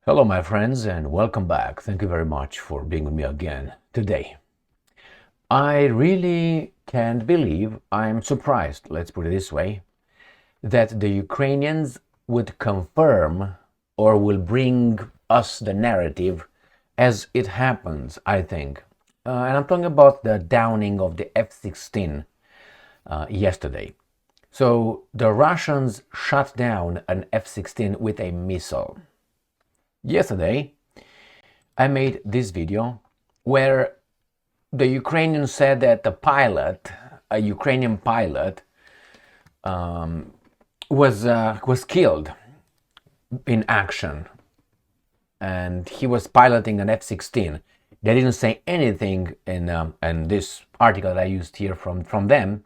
Hello, my friends, and welcome back. Thank you very much for being with me again today. I really can't believe, I'm surprised, let's put it this way, that the Ukrainians would confirm or will bring us the narrative as it happens, I think. And I'm talking about the downing of the F-16 yesterday. So the Russians shot down an F-16 with a missile. Yesterday, I made this video where the Ukrainians said that a Ukrainian pilot, was killed in action, and he was piloting an F-16. They didn't say anything in this article that I used here from them.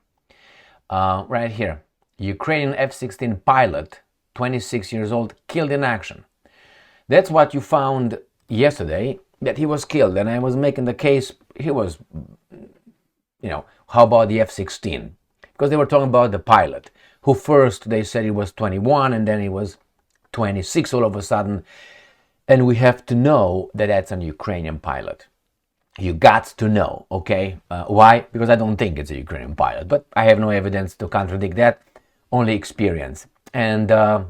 Right here, Ukrainian F-16 pilot, 26 years old, killed in action. That's what you found yesterday, that he was killed. And I was making the case, he was, how about the F-16? Because they were talking about the pilot, who first they said he was 21 and then he was 26 all of a sudden. And we have to know that that's an Ukrainian pilot. You got to know, okay? Why? Because I don't think it's a Ukrainian pilot, but I have no evidence to contradict that, only experience. And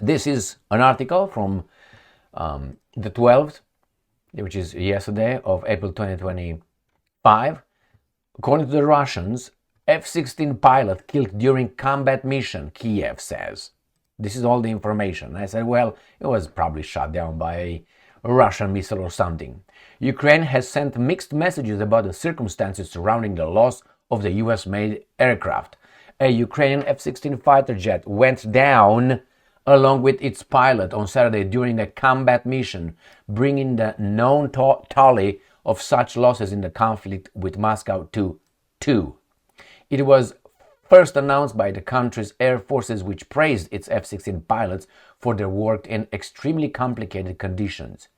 this is an article from the 12th, which is yesterday, of April 2025. According to the Russians, F-16 pilot killed during combat mission, Kiev says. This is all the information. I said, well, it was probably shot down by a Russian missile or something. Ukraine has sent mixed messages about the circumstances surrounding the loss of the US-made aircraft. A Ukrainian F-16 fighter jet went down along with its pilot on Saturday during a combat mission, bringing the known tally of such losses in the conflict with Moscow to 2. It was first announced by the country's air forces, which praised its F-16 pilots for their work in extremely complicated conditions.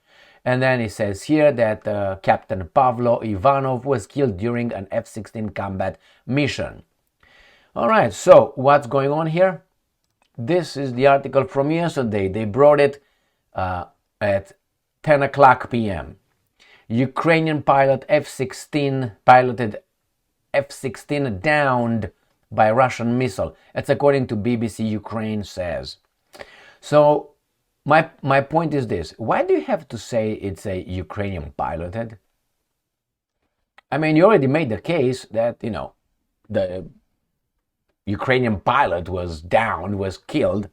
And then it says here that Captain Pavlo Ivanov was killed during an F-16 combat mission. All right, so what's going on here? This is the article from yesterday. They brought it at 10 o'clock p.m. Ukrainian piloted F-16 downed by Russian missile. That's according to BBC Ukraine says. So my point is this. Why do you have to say it's a Ukrainian piloted? I mean, you already made the case that, the Ukrainian pilot was downed, was killed.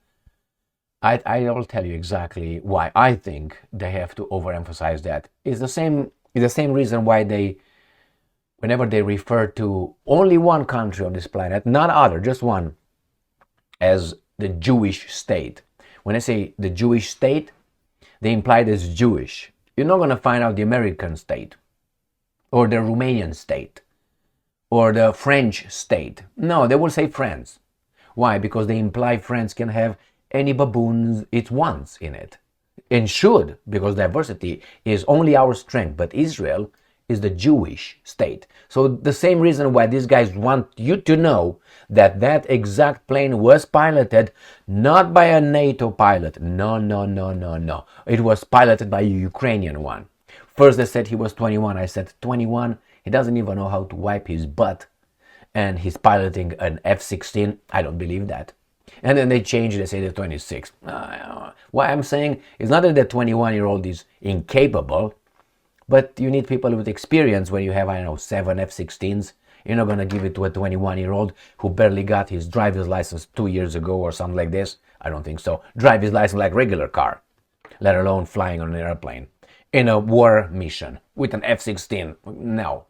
I'll tell you exactly why I think they have to overemphasize that. It's the same reason why whenever they refer to only one country on this planet, not other, just one, as the Jewish state. When I say the Jewish state, they imply it's Jewish. You're not going to find out the American state or the Romanian state or the French state. No, they will say France. Why? Because they imply France can have any baboons it wants in it. And should, because diversity is only our strength. But Israel is the Jewish state. So the same reason why these guys want you to know that exact plane was piloted not by a NATO pilot. No. It was piloted by a Ukrainian one. First they said he was 21. I said 21? He doesn't even know how to wipe his butt. And he's piloting an F-16. I don't believe that. And then they change, they say they're 26. Why I'm saying is not that the 21-year-old is incapable, but you need people with experience. When you have, 7 F-16s, you're not going to give it to a 21-year-old who barely got his driver's license 2 years ago or something like this. I don't think so. Drive his license like regular car, let alone flying on an airplane in a war mission with an F-16. No.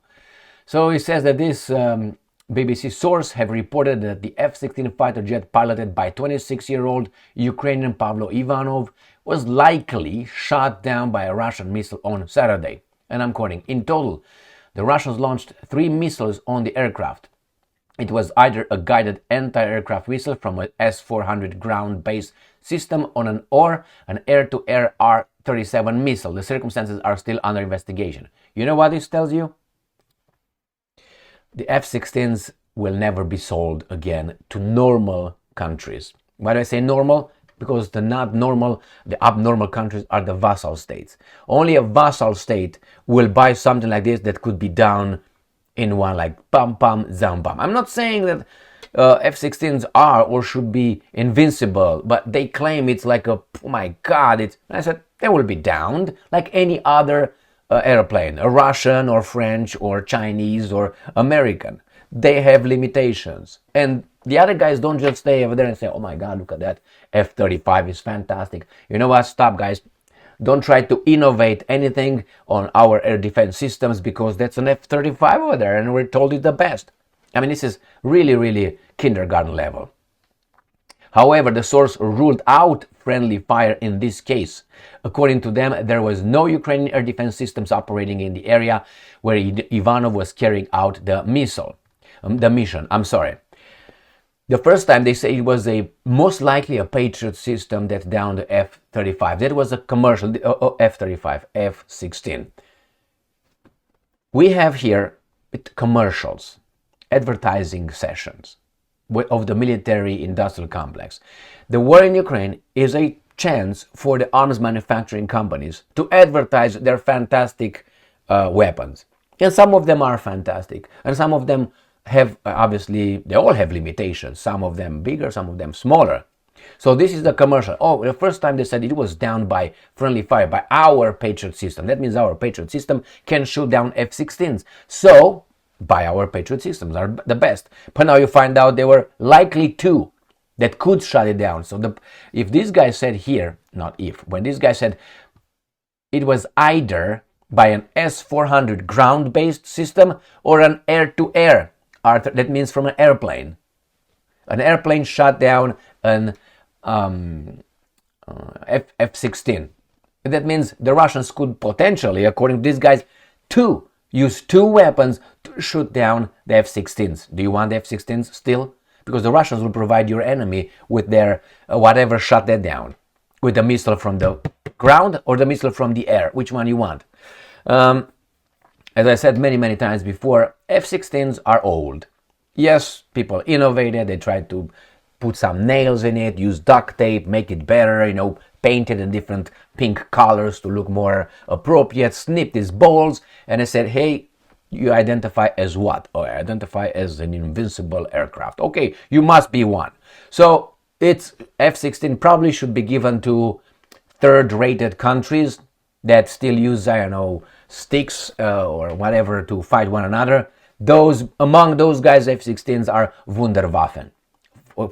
So he says that this BBC source have reported that the F-16 fighter jet piloted by 26-year-old Ukrainian Pavlo Ivanov was likely shot down by a Russian missile on Saturday. And I'm quoting, in total, the Russians launched 3 missiles on the aircraft. It was either a guided anti-aircraft missile from a S-400 ground-based system or an air-to-air R-37 missile. The circumstances are still under investigation. You know what this tells you? The F-16s will never be sold again to normal countries. Why do I say normal? because the abnormal countries are the vassal states. Only a vassal state will buy something like this that could be down in one, like pam pam zam pam. I'm not saying that F-16s are or should be invincible, but they claim it's like a, oh my god, I said they will be downed like any other airplane, a Russian or French or Chinese or American. They have limitations, and the other guys don't just stay over there and say, oh my god, look at that, F-35 is fantastic. You know what, stop guys, don't try to innovate anything on our air defense systems, because that's an F-35 over there and we're told it's the best. I mean, this is really, really kindergarten level. However, the source ruled out friendly fire in this case. According to them, there was no Ukrainian air defense systems operating in the area where Ivanov was carrying out the mission. The first time they say it was most likely a Patriot system that downed the F-35. That was a commercial F-35, F-16. We have here commercials, advertising sessions of the military industrial complex. The war in Ukraine is a chance for the arms manufacturing companies to advertise their fantastic weapons. And some of them are fantastic, and some of them have, obviously, they all have limitations. Some of them bigger, some of them smaller. So this is the commercial. Oh, the first time they said it was down by friendly fire, by our Patriot system. That means our Patriot system can shoot down F-16s. So, by our Patriot systems are the best. But now you find out there were likely two that could shut it down. So if this guy said here, when this guy said it was either by an S-400 ground-based system or an air-to-air, that means from an airplane. An airplane shot down an F-16. That means the Russians could potentially, according to these guys, use two weapons to shoot down the F-16s. Do you want the F-16s still? Because the Russians will provide your enemy with their whatever shot that down, with the missile from the ground or the missile from the air. Which one you want? As I said many, many times before, F-16s are old. Yes, people innovated, they tried to put some nails in it, use duct tape, make it better, paint it in different pink colors to look more appropriate, snip these balls, and I said, hey, you identify as what? Oh, I identify as an invincible aircraft. Okay, you must be one. So it's F-16 probably should be given to third-rated countries that still use, sticks or whatever to fight one another. Among those guys, F-16s are Wunderwaffen.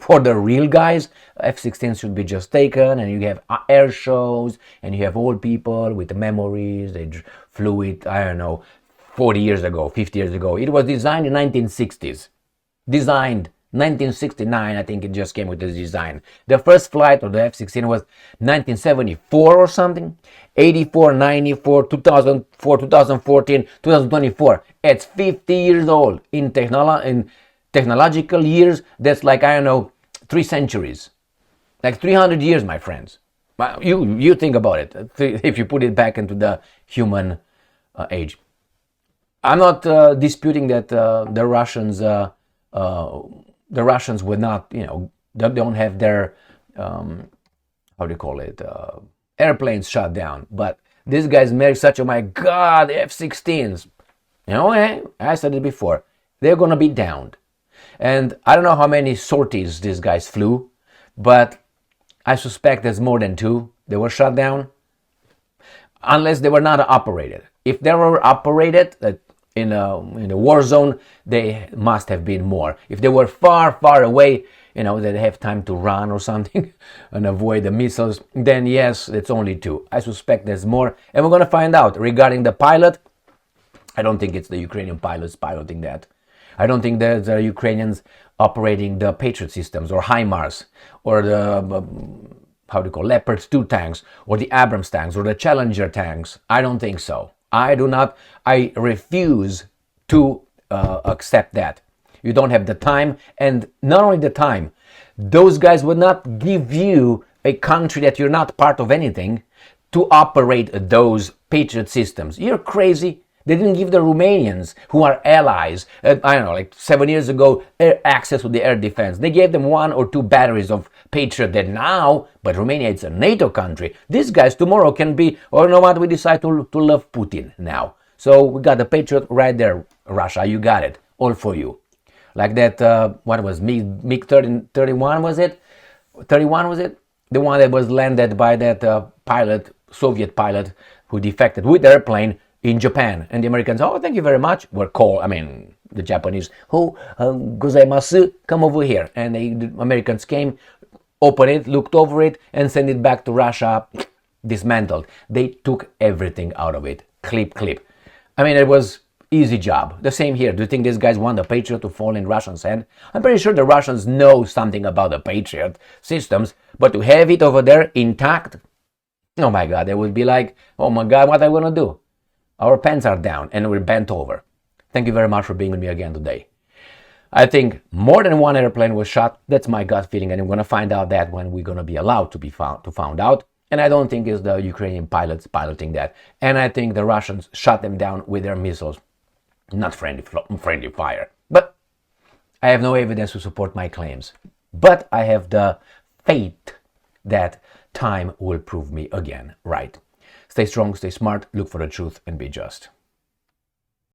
For the real guys, F-16 should be just taken, and you have air shows, and you have old people with memories. They flew it, 40 years ago, 50 years ago. It was designed in 1960s. 1969, I think it just came with the design. The first flight of the F-16 was 1974 or something. 84, 94, 2004, 2014, 2024. It's 50 years old. In technological years, that's like, 3 centuries. Like 300 years, my friends. You think about it, if you put it back into the human age. I'm not disputing that the Russians would not, they don't have their, airplanes shut down. But these guys make such, oh my god, F-16s. I said it before, they're going to be downed. And I don't know how many sorties these guys flew, but I suspect there's more than 2 that were shut down, unless they were not operated. If they were operated in a war zone, they must have been more. If they were far, far away, they have time to run or something and avoid the missiles, then yes, it's only 2. I suspect there's more, and we're going to find out. Regarding the pilot, I don't think it's the Ukrainian pilots piloting that. I don't think there's the Ukrainians operating the Patriot systems or HIMARS or the Leopard 2 tanks or the Abrams tanks or the Challenger tanks. I don't think so. I refuse to accept that. You don't have the time, and not only the time, those guys would not give you a country that you're not part of anything to operate those Patriot systems. You're crazy. They didn't give the Romanians, who are allies, I don't know, like 7 years ago, access to the air defense. They gave them 1 or 2 batteries of Patriot that now, but Romania is a NATO country. These guys tomorrow can be, oh, you know what, we decide to love Putin now. So we got the Patriot right there, Russia, you got it, all for you. Like that, what was MiG-31, was it? 31 was it? The one that was landed by that pilot, Soviet pilot, who defected with the airplane in Japan. And the Americans, oh, thank you very much, were called, I mean, the Japanese, oh, gozaimasu, come over here. And the Americans came, opened it, looked over it, and sent it back to Russia, dismantled. They took everything out of it, clip. I mean, it was easy job. The same here. Do you think these guys want the Patriot to fall in Russians' hand? I'm pretty sure the Russians know something about the Patriot systems, but to have it over there intact, oh my God, they would be like, oh my God, what are we going to do? Our pants are down and we're bent over. Thank you very much for being with me again today. I think more than 1 airplane was shot. That's my gut feeling, and I'm going to find out that when we're going to be allowed to found out. And I don't think it's the Ukrainian pilots piloting that. And I think the Russians shot them down with their missiles. Not friendly fire. But I have no evidence to support my claims. But I have the faith that time will prove me again right. Stay strong, stay smart, look for the truth, and be just.